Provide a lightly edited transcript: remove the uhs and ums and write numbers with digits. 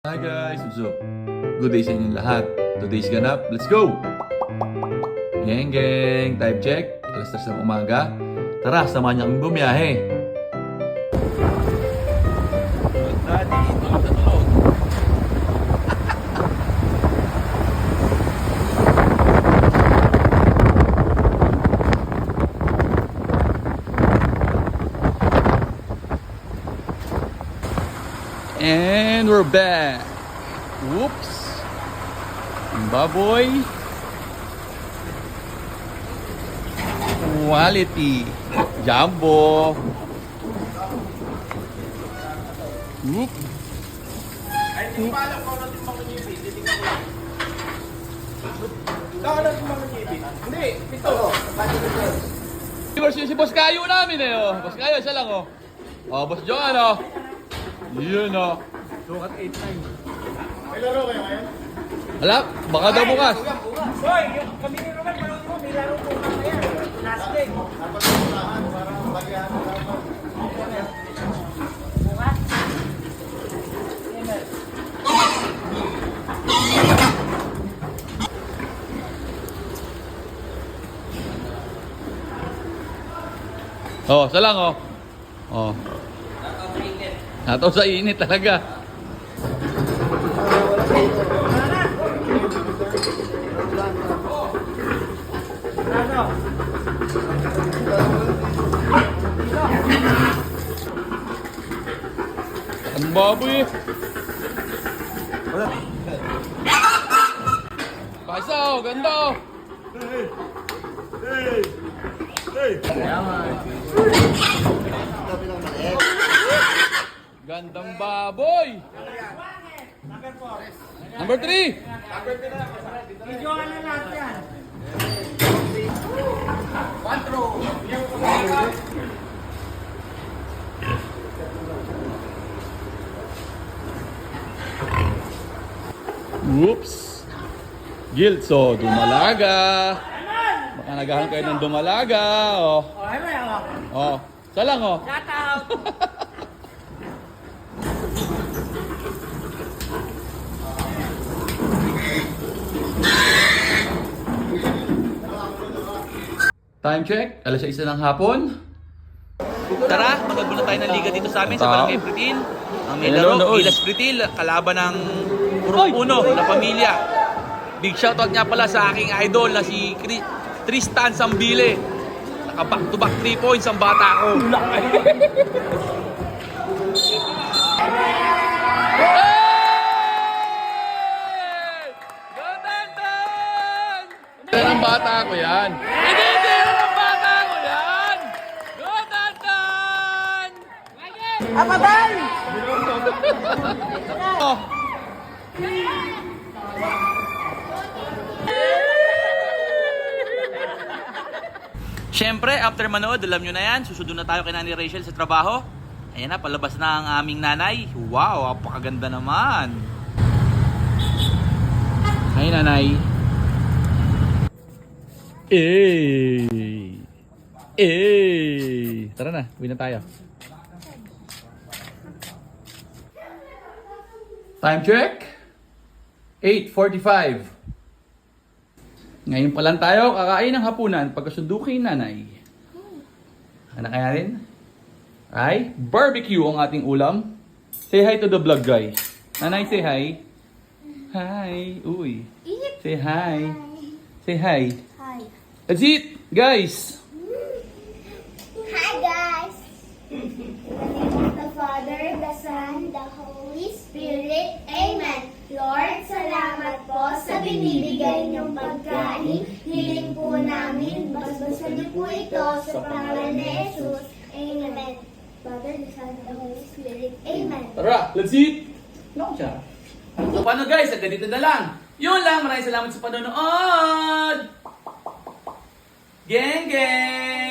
Hi guys, what's up? Good day sa inyong lahat. Today's ganap, let's go! Geng geng, time check, alas 3 ng umaga. Tara, samahan niyo kaming bumiyahe. Daddy, tulog na tulog. And we're back. Whoops. Baboy. Quality. Jumbo. Whoop. Ay, hindi pa alam kung ano yung mga ngipin. Titignan ko lang. Kakalang yung mga ngipin. Hindi, ito. Si Boss Kayo namin eh. Oh. Boss Kayo, isa lang oh. Oh, Boss John oh. Yun oh. Sukat 8-9. May laro kayo ngayon? Wala, baka daw bukas. Hoy, kami ni Roman, manood mo. May laro po kami yan. Last game. Dapat unahan para bagyan ng laban. Bukas? Oh, isa lang oh. Oh. Nataw sa init talaga. Ang baboy eh. Paisa oh, ganda oh. Gandang baboy. Number 3. Video na lahat yan. Whoops. Gilso, dumalaga. Baka nagahan kayo ng dumalaga. Oh. Oh, ano yan? Oh. Isa lang oh. Shout out! Time check, alas 6 ng hapon. Tara, manood muna tayo ng liga dito sa amin sa Tao. Barangay Pritil. Ang may Hello, laro, noon. Gilas Pritil, kalaban ng Purok Uno na pamilya. Big shoutout nga pala sa aking idol na si Tristan Sambile. Naka back to back 3 points ang bata ko. Yan ang bata ko yan. Hindi ng bata ko yan! Go, Tantan! Apatal! Oh. Siyempre, after manood, alam nyo na yan, susunod na tayo kay Nanay Rachel sa trabaho. Ayan na, palabas na ang aming nanay. Wow, apakaganda naman. Hi, nanay. Tara na, uwi na tayo. Time check. 8:45. Ngayon pa lang tayo kakain ng hapunan pagkasundo kay nanay. Ano kaya rin? Ay, barbecue ang ating ulam. Say hi to the vlog guy. Nanay, say hi. Hi. Uy. Say hi. Say hi. Hi. That's it, guys. Hi guys! The Father, the Son, the Holy Spirit. Amen. Lord, salamat po sa binibigay niyong pagkain. Hiling po namin, basbasan niyo po ito sa pangalan ni Jesus. Amen. Father, the Son, the Holy Spirit. Amen. Tara, let's eat. No, siya. So, paano guys? Hanggang dito na lang. Yun lang. Maraming salamat sa panonood. Geng, geng!